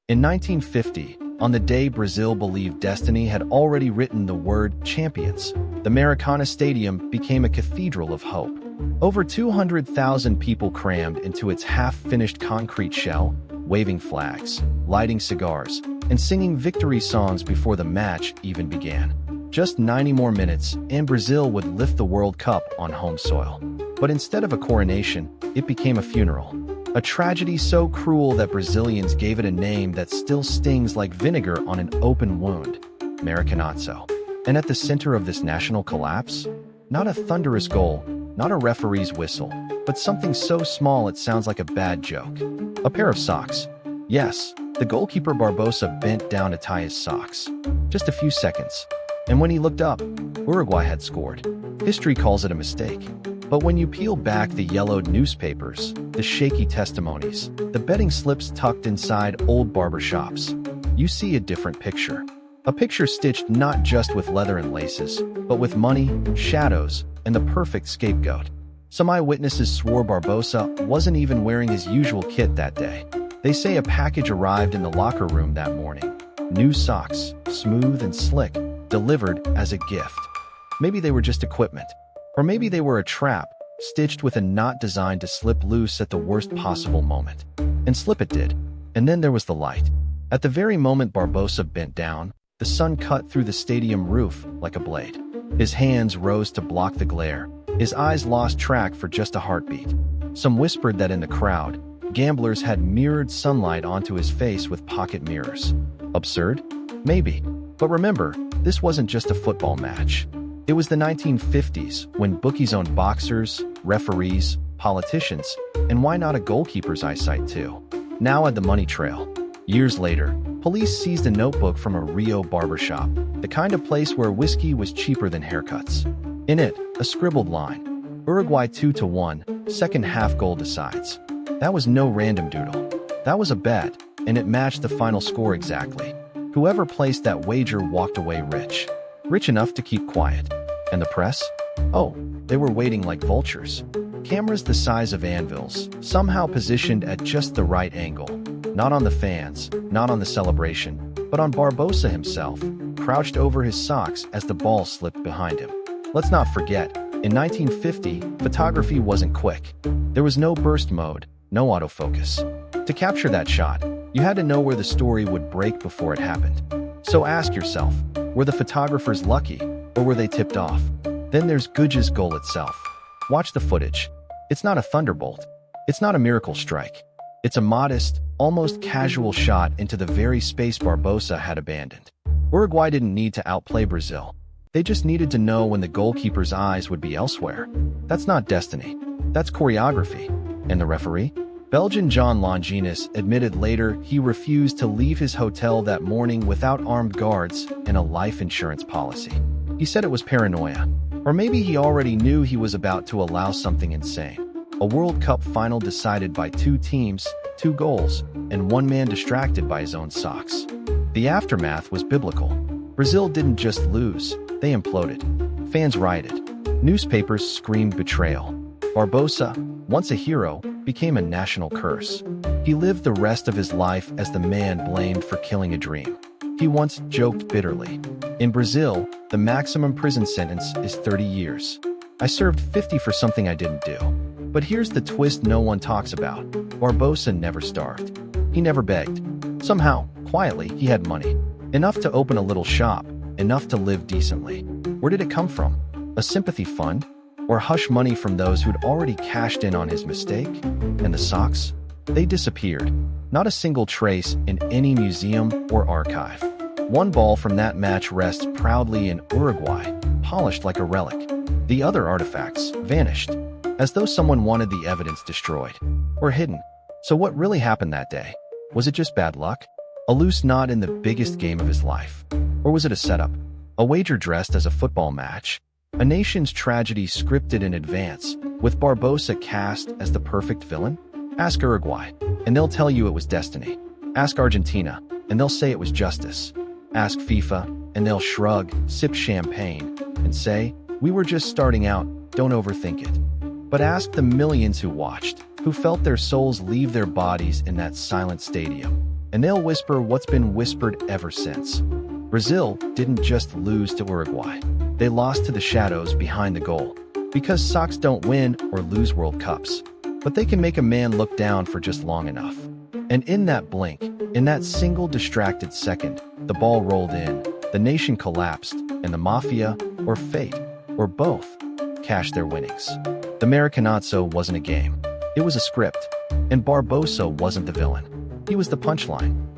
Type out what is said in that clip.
In 1950, on the day Brazil believed destiny had already written the word champions, the Maracanã Stadium became a cathedral of hope. Over 200,000 people crammed into its half-finished concrete shell, waving flags, lighting cigars, and singing victory songs before the match even began. Just 90 more minutes, and Brazil would lift the World Cup on home soil. But instead of a coronation, it became a funeral. A tragedy so cruel that Brazilians gave it a name that still stings like vinegar on an open wound: Maracanazo. And at the center of this national collapse? Not a thunderous goal, not a referee's whistle, but something so small it sounds like a bad joke. A pair of socks. Yes, the goalkeeper Barbosa bent down to tie his socks. Just a few seconds. And when he looked up, Uruguay had scored. History calls it a mistake. But when you peel back the yellowed newspapers, the shaky testimonies, the betting slips tucked inside old barber shops, you see a different picture. A picture stitched not just with leather and laces, but with money, shadows, and the perfect scapegoat. Some eyewitnesses swore Barbosa wasn't even wearing his usual kit that day. They say a package arrived in the locker room that morning. New socks, smooth and slick, delivered as a gift. Maybe they were just equipment. Or maybe they were a trap, stitched with a knot designed to slip loose at the worst possible moment. And slip it did. And then there was the light. At the very moment Barbosa bent down, the sun cut through the stadium roof like a blade. His hands rose to block the glare. His eyes lost track for just a heartbeat. Some whispered that in the crowd, gamblers had mirrored sunlight onto his face with pocket mirrors. Absurd? Maybe. But remember, this wasn't just a football match. It was the 1950s, when bookies owned boxers, referees, politicians, and why not a goalkeeper's eyesight too? Now add the money trail. Years later, police seized a notebook from a Rio barbershop, the kind of place where whiskey was cheaper than haircuts. In it, a scribbled line: Uruguay 2-1, second half goal decides. That was no random doodle. That was a bet, and it matched the final score exactly. Whoever placed that wager walked away rich. Rich enough to keep quiet. And the press? Oh, they were waiting like vultures. Cameras the size of anvils, somehow positioned at just the right angle. Not on the fans, not on the celebration, but on Barbosa himself, crouched over his socks as the ball slipped behind him. Let's not forget, in 1950, photography wasn't quick. There was no burst mode, no autofocus. To capture that shot, you had to know where the story would break before it happened. So ask yourself, were the photographers lucky, or were they tipped off? Then there's Guja's goal itself. Watch the footage. It's not a thunderbolt. It's not a miracle strike. It's a modest, almost casual shot into the very space Barbosa had abandoned. Uruguay didn't need to outplay Brazil. They just needed to know when the goalkeeper's eyes would be elsewhere. That's not destiny. That's choreography. And the referee? Belgian John Longinus admitted later he refused to leave his hotel that morning without armed guards and a life insurance policy. He said it was paranoia. Or maybe he already knew he was about to allow something insane. A World Cup final decided by two teams, 2 goals, and one man distracted by his own socks. The aftermath was biblical. Brazil didn't just lose, they imploded. Fans rioted. Newspapers screamed betrayal. Barbosa, once a hero, became a national curse. He lived the rest of his life as the man blamed for killing a dream. He once joked bitterly, "In Brazil, the maximum prison sentence is 30 years. I served 50 for something I didn't do." But here's the twist no one talks about. Barbosa never starved. He never begged. Somehow, quietly, he had money. Enough to open a little shop, enough to live decently. Where did it come from? A sympathy fund? Or hush money from those who'd already cashed in on his mistake? And the socks? They disappeared. Not a single trace in any museum or archive. One ball from that match rests proudly in Uruguay, polished like a relic. The other artifacts vanished, as though someone wanted the evidence destroyed or hidden. So what really happened that day? Was it just bad luck? A loose knot in the biggest game of his life? Or was it a setup? A wager dressed as a football match? A nation's tragedy scripted in advance, with Barbosa cast as the perfect villain? Ask Uruguay, and they'll tell you it was destiny. Ask Argentina, and they'll say it was justice. Ask FIFA, and they'll shrug, sip champagne, and say, "We were just starting out, don't overthink it." But ask the millions who watched, who felt their souls leave their bodies in that silent stadium. and they'll whisper what's been whispered ever since. Brazil didn't just lose to Uruguay. They lost to the shadows behind the goal. Because socks don't win or lose World Cups, but they can make a man look down for just long enough. And in that blink, in that single distracted second, the ball rolled in, the nation collapsed, and the mafia, or fate, or both, cashed their winnings. The Maracanazo wasn't a game. It was a script. And Barbosa wasn't the villain. He was the punchline.